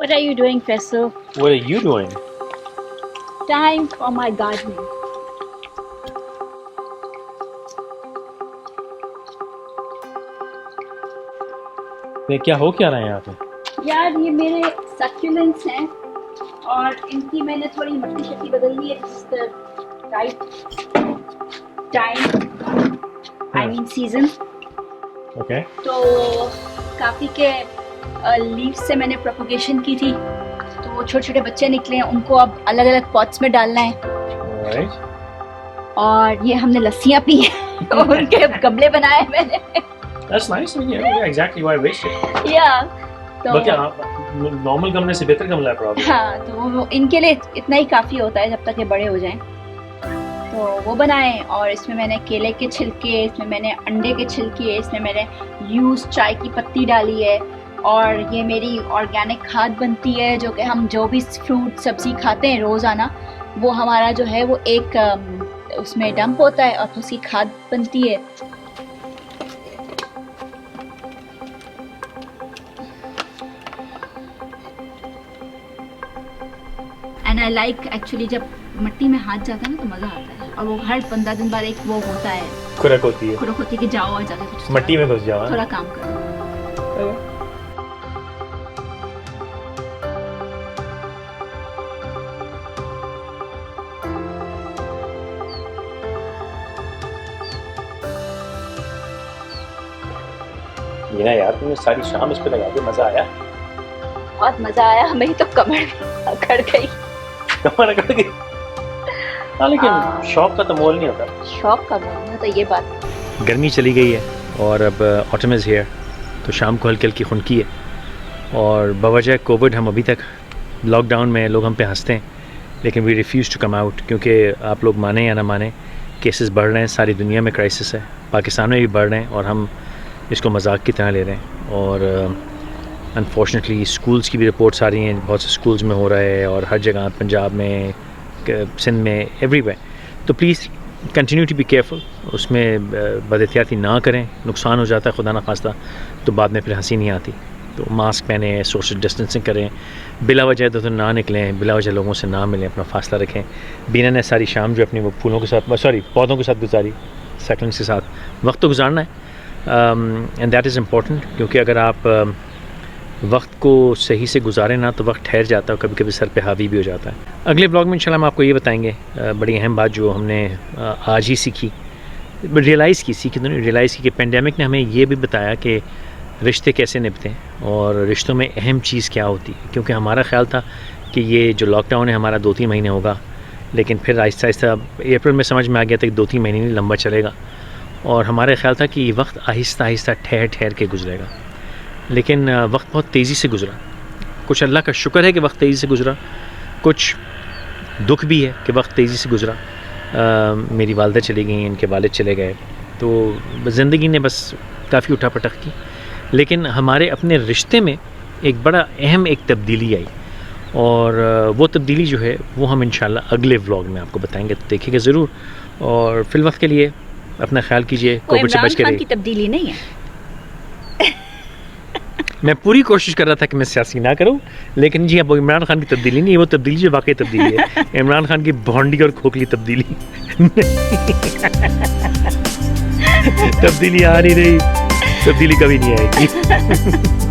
What are you doing, Faisal? What are you doing? Time for my gardening. क्या हो क्या रहा है यहाँ पे? यार ये मेरे सक्यूलेंट्स हैं और इनकी मैंने थोड़ी मिट्टी शट्टी बदल दी है. Right time, I mean season. Okay. तो काफ़ी के लीव्स से मैंने प्रोपोगेशन की थी, तो वो छोटे छोटे बच्चे निकले हैं, उनको अब अलग अलग पॉट्स में डालना है. Alright. और ये हमने लस्सियाँ पी हैं और उनके गमले बनाए मैंने. That's nice. Yeah, exactly why I wished it. या तो बल्कि नॉर्मल गमले से बेहतर गमला है प्रॉब्लम. हाँ, तो वो इनके लिए इतना ही काफ़ी होता है जब तक ये बड़े हो जाएं. तो वो बनाए और इसमें मैंने केले के छिलके, इसमें मैंने अंडे के छिलके, इसमें मैंने यूज़ चाय की पत्ती डाली है. और ये मेरी ऑर्गेनिक खाद बनती है, जो कि हम जो भी फ्रूट सब्ज़ी खाते हैं रोज़ाना, वो हमारा जो है वो एक उसमें डंप होता है और उसकी खाद बनती है. एंड आई लाइक एक्चुअली जब मिट्टी में हाथ जाता है ना तो मज़ा आता है. और वो हर 15 दिन बाद एक वो होता है, खुरक होती है. खुरक होती है कि जाओ और जाके कुछ मिट्टी में घुस जाओ, थोड़ा काम करो. ये ना यार, तुमने सारी शाम इस पे लगा के मजा आया. बहुत मज़ा आया. मेरी तो कमर भी अकड़ गई. कमर अकड़ गई. हाँ, लेकिन शौक का तो मोल नहीं होता. शौक का मोल है, तो ये बात. गर्मी चली गई है और अब ऑटम इज़ हियर, तो शाम को हल्की हल्की खुनकी है. और बवजह कोविड हम अभी तक लॉकडाउन में, लोग हम पे हंसते हैं, लेकिन we refuse to come out. क्योंकि आप लोग माने या ना माने, केसेस बढ़ रहे हैं, सारी दुनिया में क्राइसिस है, पाकिस्तान में भी बढ़ रहे हैं, और हम इसको मजाक की तरह ले रहे हैं. और अनफॉर्चुनेटली स्कूल्स की भी रिपोर्ट्स आ रही हैं, बहुत से स्कूल्स में हो रहा है, और हर जगह, पंजाब में, सिंध में, एवरीवेयर. तो please continue to be careful. उसमें बदएहतियाती ना करें, नुकसान हो जाता है खुदा ना खास्ता, तो बाद में फिर हंसी नहीं आती. तो मास्क पहने, सोशल डिस्टेंसिंग करें, बिला वजह तो ना निकलें, बिला वजह लोगों से ना मिलें, अपना फासला रखें. बीना ने सारी शाम जो अपनी वो फूलों के साथ, सॉरी पौधों के साथ गुजारी, सेकंड्स के साथ वक्त तो गुजारना है. एंड दैट इज़ इम्पोर्टेंट, क्योंकि अगर आप वक्त को सही से गुजारें ना, तो वक्त ठहर जाता है, कभी कभी सर पे हावी भी हो जाता है. अगले ब्लॉग में इंशाल्लाह हम आपको ये बताएंगे बड़ी अहम बात जो हमने आज ही सीखी, रियलाइज़ की रियलाइज़ की कि पेंडेमिक ने हमें ये भी बताया कि रिश्ते कैसे निभते हैं और रिश्तों में अहम चीज़ क्या होती है. क्योंकि हमारा ख्याल था कि ये जो लॉकडाउन है हमारा 2-3 महीने होगा, लेकिन फिर आहिस्ता आहिस्ता अप्रैल में समझ में आ गया था कि 2-3 महीने नहीं, लंबा चलेगा. और हमारा ख्याल था कि ये वक्त आहिस्ता आहिस्ता ठहर ठहर के गुजरेगा, लेकिन वक्त बहुत तेज़ी से गुजरा. कुछ अल्लाह का शुक्र है कि वक्त तेज़ी से गुजरा, कुछ दुख भी है कि वक्त तेज़ी से गुजरा. मेरी वालदा चली गई, इनके वालिद चले गए, तो ज़िंदगी ने बस काफ़ी उठा पटक की. लेकिन हमारे अपने रिश्ते में एक बड़ा अहम एक तब्दीली आई, और वो तब्दीली जो है वो हम इंशाल्लाह अगले व्लॉग में आपको बताएंगे, तो देखिएगा ज़रूर. और फिल वक्त के लिए अपना ख्याल कीजिए, कोविड से बच के रहिए. तब्दीली नहीं है. मैं पूरी कोशिश कर रहा था कि मैं सियासी ना करूं, लेकिन जी अब इमरान खान की तब्दीली नहीं है, वो तब्दीली जो वाकई तब्दीली है, इमरान खान की भौंडी और खोखली तब्दीली. तब्दीली आ नहीं रही, तब्दीली कभी नहीं आएगी.